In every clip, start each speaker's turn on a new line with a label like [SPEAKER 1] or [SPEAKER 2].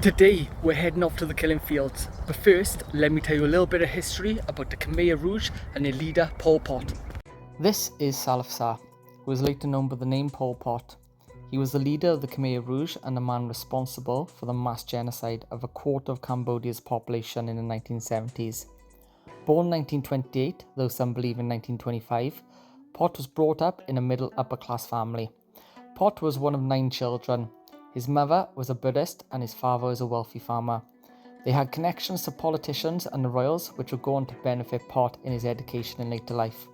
[SPEAKER 1] Today we're heading off to the killing fields, but first let me tell you a little bit of history about the Khmer Rouge and their leader Pol Pot. This is Salaf Shah, who is later known by the name Pol Pot. He was the leader of the Khmer Rouge and the man responsible for the mass genocide of a quarter of Cambodia's population in the 1970s. Born in 1928, though some believe in 1925, Pot was brought up in a middle upper class family. Pot was one of 9 children. His mother was a Buddhist and his father was a wealthy farmer. They had connections to politicians and the royals, which would go on to benefit Pot in his education in later life.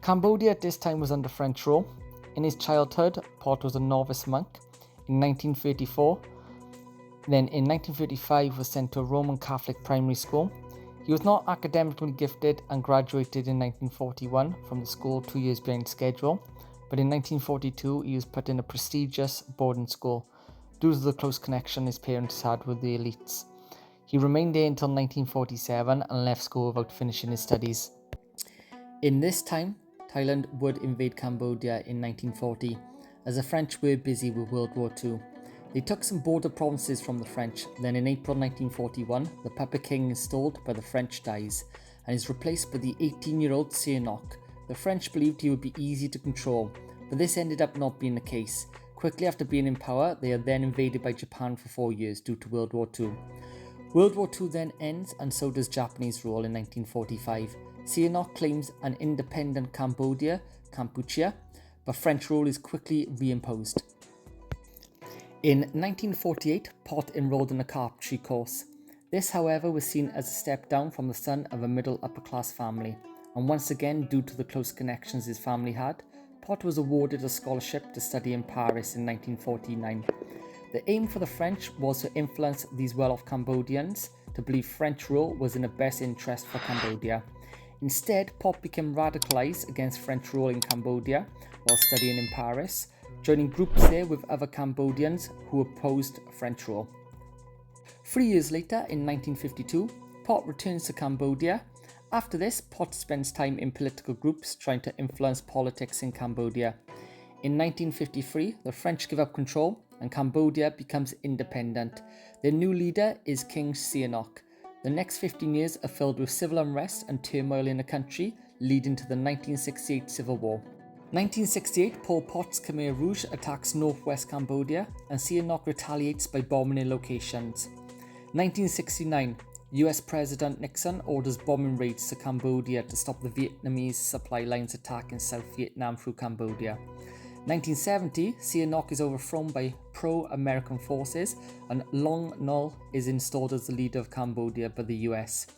[SPEAKER 1] Cambodia at this time was under French rule. In his childhood, Pot was a novice monk. In 1934, then in 1935 was sent to a Roman Catholic primary school. He was not academically gifted and graduated in 1941 from the school 2 years behind schedule. But in 1942, he was put in a prestigious boarding school due to the close connection his parents had with the elites. He remained there until 1947 and left school without finishing his studies. In this time, Thailand would invade Cambodia in 1940, as the French were busy with World War II. They took some border provinces from the French. Then in April 1941, the puppet king installed by the French dies and is replaced by the 18-year-old Sihanouk. The French believed he would be easy to control, but this ended up not being the case. Quickly after being in power, they are then invaded by Japan for 4 years due to World War II. World War II then ends, and so does Japanese rule in 1945. Sihanouk claims an independent Cambodia, Kampuchea, but French rule is quickly reimposed. In 1948, Pot enrolled in a carpentry course. This, however, was seen as a step down from the son of a middle upper class family. And once again, due to the close connections his family had, Pot was awarded a scholarship to study in Paris in 1949. The aim for the French was to influence these well-off Cambodians to believe French rule was in the best interest for Cambodia. Instead, Pot became radicalized against French rule in Cambodia while studying in Paris, joining groups there with other Cambodians who opposed French rule. 3 years later, in 1952, Pot returns to Cambodia. After this, Pot spends time in political groups trying to influence politics in Cambodia. In 1953, the French give up control and Cambodia becomes independent. Their new leader is King Sihanouk. The next 15 years are filled with civil unrest and turmoil in the country, leading to the 1968 Civil War. 1968, Pol Pot's Khmer Rouge attacks northwest Cambodia and Sihanouk retaliates by bombing in locations. 1969, US President Nixon orders bombing raids to Cambodia to stop the Vietnamese supply lines attacking South Vietnam through Cambodia. 1970, Sihanouk is overthrown by pro-American forces and Long Nol is installed as the leader of Cambodia by the US.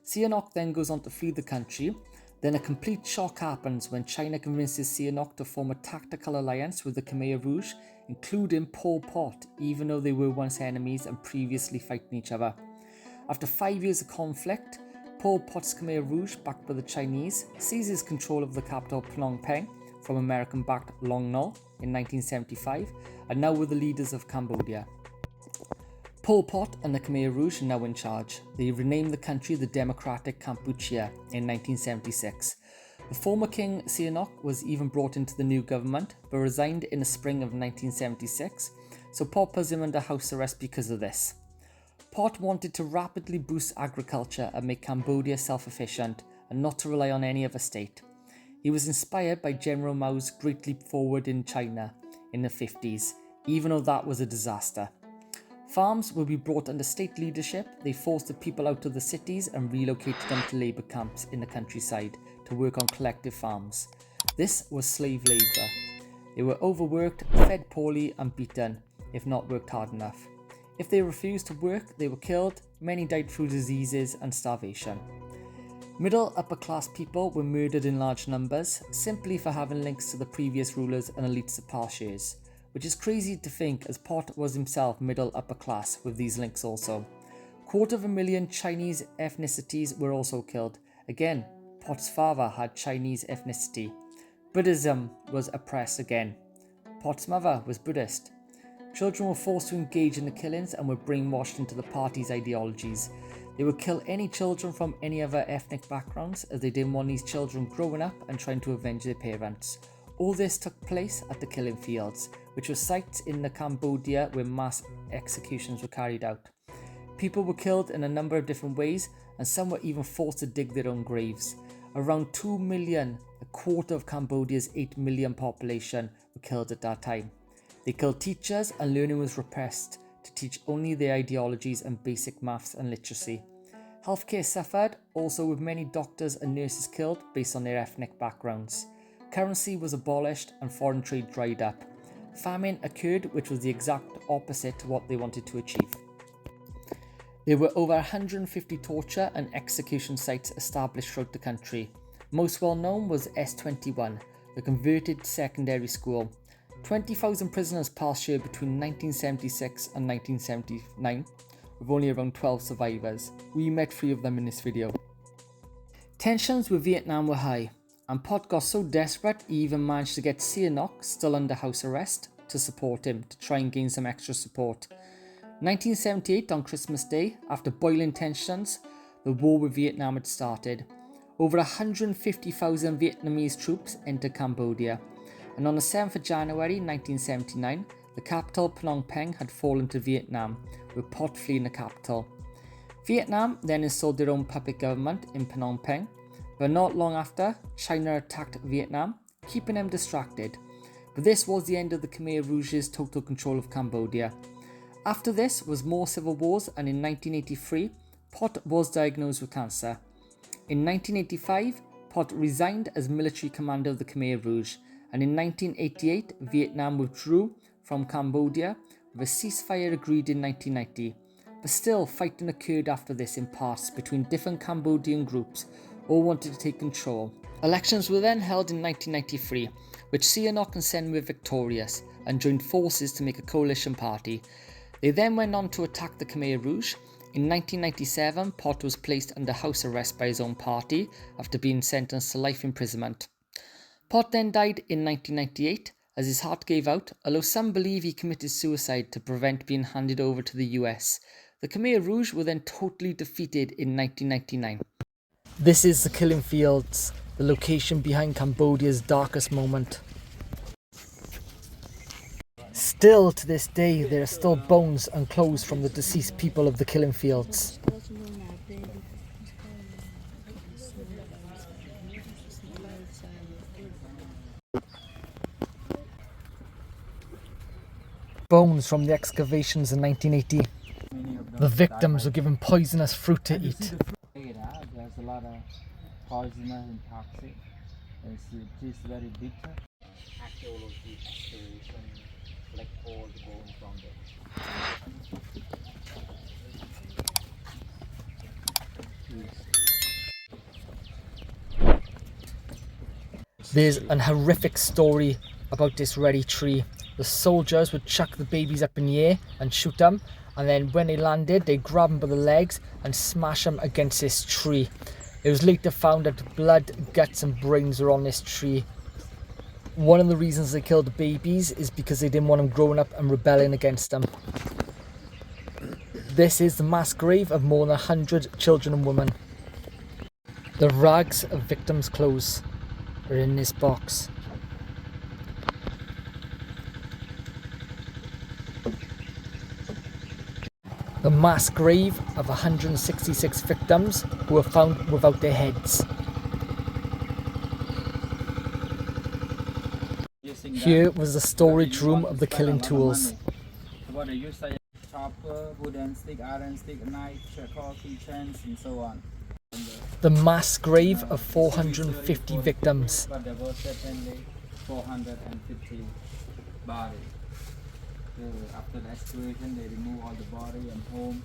[SPEAKER 1] Sihanouk then goes on to flee the country. Then a complete shock happens when China convinces Sihanouk to form a tactical alliance with the Khmer Rouge, including Pol Pot, even though they were once enemies and previously fighting each other. After 5 years of conflict, Pol Pot's Khmer Rouge, backed by the Chinese, seizes control of the capital Phnom Penh from American-backed Long Nol in 1975, and now were the leaders of Cambodia. Pol Pot and the Khmer Rouge are now in charge. They renamed the country the Democratic Kampuchea in 1976. The former king Sihanouk was even brought into the new government, but resigned in the spring of 1976, so Pot puts him under house arrest because of this. Pot wanted to rapidly boost agriculture and make Cambodia self-efficient and not to rely on any other state. He was inspired by General Mao's Great Leap Forward in China in the 50s, even though that was a disaster. Farms will be brought under state leadership. They forced the people out of the cities and relocated them to labour camps in the countryside to work on collective farms. This was slave labour. They were overworked, fed poorly and beaten, if not worked hard enough. If they refused to work, they were killed. Many died through diseases and starvation. Middle upper class people were murdered in large numbers simply for having links to the previous rulers and elites of past years, which is crazy to think as Pot was himself middle upper class with these links also. 250,000 Chinese ethnicities were also killed. Again, Pot's father had Chinese ethnicity. Buddhism was oppressed again. Pot's mother was Buddhist. Children were forced to engage in the killings and were brainwashed into the party's ideologies. They would kill any children from any other ethnic backgrounds as they didn't want these children growing up and trying to avenge their parents. All this took place at the killing fields, which were sites in Cambodia where mass executions were carried out. People were killed in a number of different ways, and some were even forced to dig their own graves. Around 2 million, a quarter of Cambodia's 8 million population, were killed at that time. They killed teachers, and learning was repressed to teach only their ideologies and basic maths and literacy. Healthcare suffered, also with many doctors and nurses killed based on their ethnic backgrounds. Currency was abolished and foreign trade dried up. Famine occurred, which was the exact opposite to what they wanted to achieve. There were over 150 torture and execution sites established throughout the country. Most well known was S21, the converted secondary school. 20,000 prisoners passed here between 1976 and 1979, with only around 12 survivors. We met 3 of them in this video. Tensions with Vietnam were high, and Pot got so desperate he even managed to get Sihanouk, still under house arrest, to support him, to try and gain some extra support. 1978, on Christmas Day, after boiling tensions, the war with Vietnam had started. Over 150,000 Vietnamese troops entered Cambodia, and on the 7th of January 1979, the capital Phnom Penh had fallen to Vietnam, with Pot fleeing the capital. Vietnam then installed their own puppet government in Phnom Penh, but not long after, China attacked Vietnam, keeping them distracted. But this was the end of the Khmer Rouge's total control of Cambodia. After this was more civil wars, and in 1983, Pot was diagnosed with cancer. In 1985, Pot resigned as military commander of the Khmer Rouge, and in 1988, Vietnam withdrew from Cambodia with a ceasefire agreed in 1990. But still, fighting occurred after this in parts between different Cambodian groups, all wanted to take control. Elections were then held in 1993, which Sihanouk and Sen were victorious and joined forces to make a coalition party. They then went on to attack the Khmer Rouge. In 1997, Pot was placed under house arrest by his own party after being sentenced to life imprisonment. Pot then died in 1998 as his heart gave out, although some believe he committed suicide to prevent being handed over to the US. The Khmer Rouge were then totally defeated in 1999. This is the killing fields, the location behind Cambodia's darkest moment. Still to this day, there are still bones and clothes from the deceased people of the killing fields. Bones from the excavations in 1980. The victims were given poisonous fruit to eat.
[SPEAKER 2] There's a lot of poisonous and toxic. It is very bitter. Archaeology excavation collect all the bones from them.
[SPEAKER 1] There's an horrific story about this ready tree. The soldiers would chuck the babies up in the air and shoot them, and then when they landed, they'd grab them by the legs and smash them against this tree. It was later found that blood, guts and brains were on this tree. One of the reasons they killed the babies is because they didn't want them growing up and rebelling against them. This is the mass grave of more than 100 children and women. The rags of victims' clothes are in this box. The mass grave of 166 victims who were found without their heads. Here was the storage room of the killing tools.
[SPEAKER 2] Chopper, wooden stick, iron stick, knife, charcoal, keychains, and so on.
[SPEAKER 1] The mass grave of 450 victims.
[SPEAKER 2] But there were certainly 450 bodies. After the excavation, they remove all the body and home.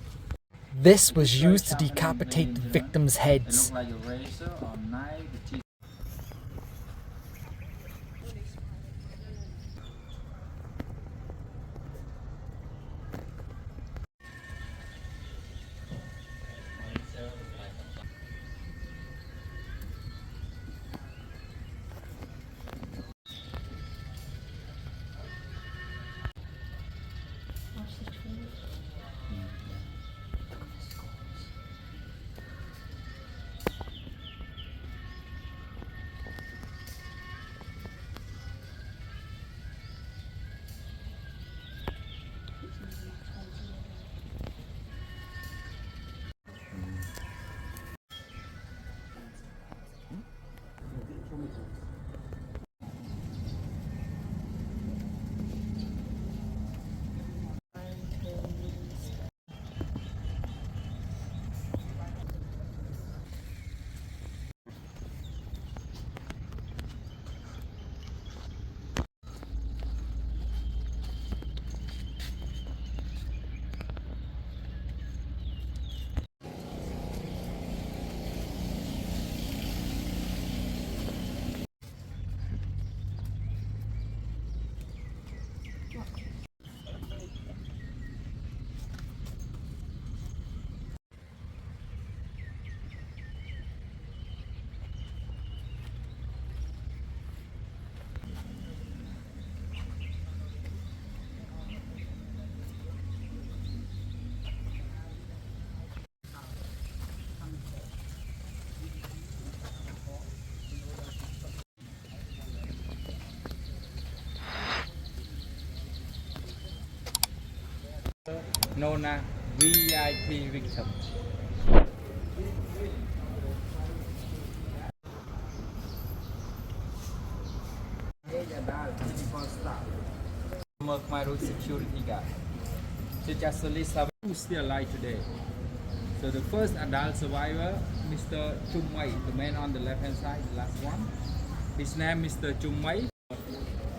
[SPEAKER 1] This was used to decapitate the victims' heads.
[SPEAKER 2] It looked like a razor or knife. known as VIP victim. Age adult, 24 staff. My road security guard. So just the list of who's still alive today. So the first adult survivor, Mr. Chung Wei, the man on the left hand side, the last one. His name Mr. Chung Wei.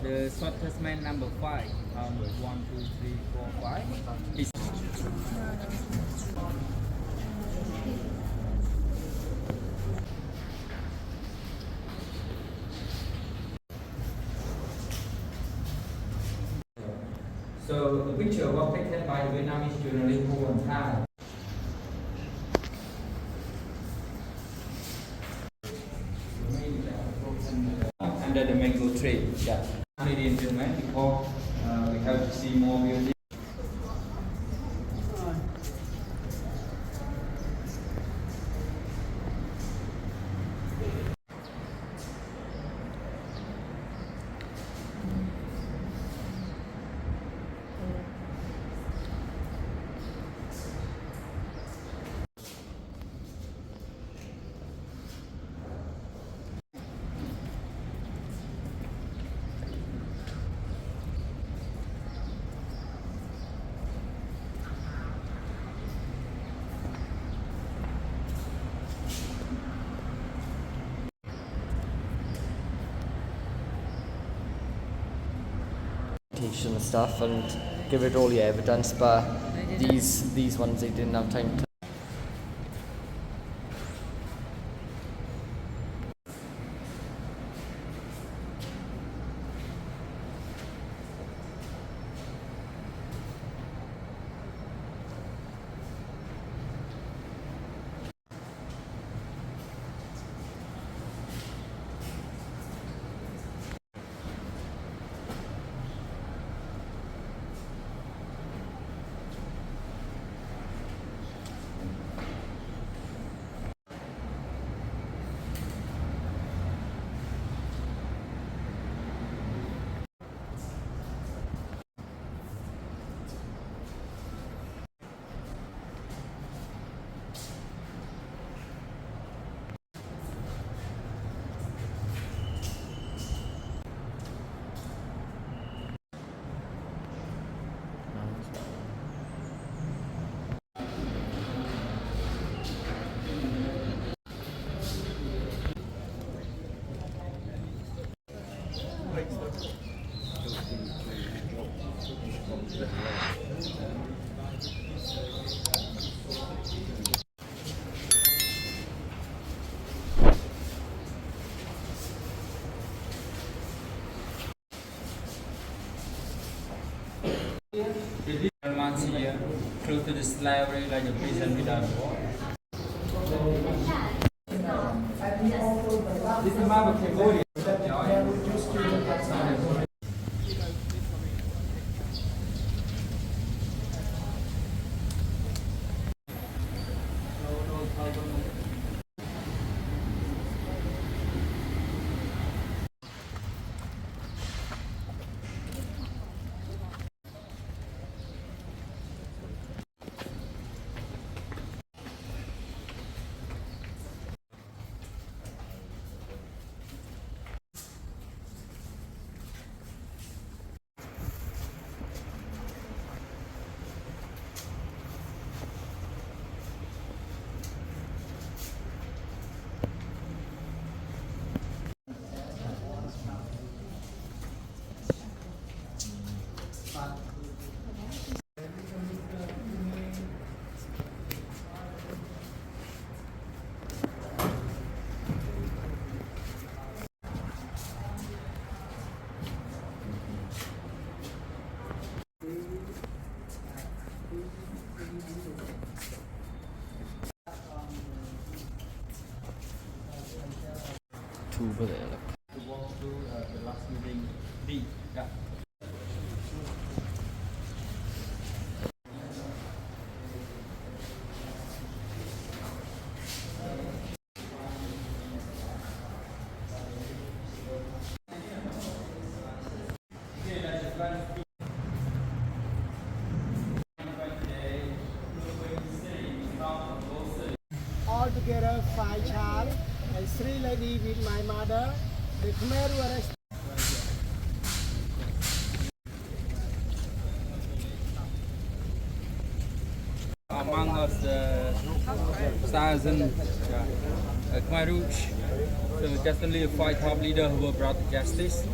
[SPEAKER 2] The shortest man number 5. 1, 2, 3, 4, 5. He's so the picture was taken by the Vietnamese journalist Ho Wan Thai. Under the mango tree, yeah. Ladies and gentlemen, because we have to see more beauty.
[SPEAKER 1] And stuff and give it all your evidence, but these ones they didn't have time to.
[SPEAKER 2] Here, close to the slavery like a prison without war. This is the map of Cambodia.
[SPEAKER 1] Over there.
[SPEAKER 2] To walk through the last meeting B. Yeah.
[SPEAKER 3] altogether 5 child and 3 lady with my mother. The Khmer were arrested.
[SPEAKER 2] Among us, the thousand Khmer Rouge, so definitely a 5 top leader who were brought to justice.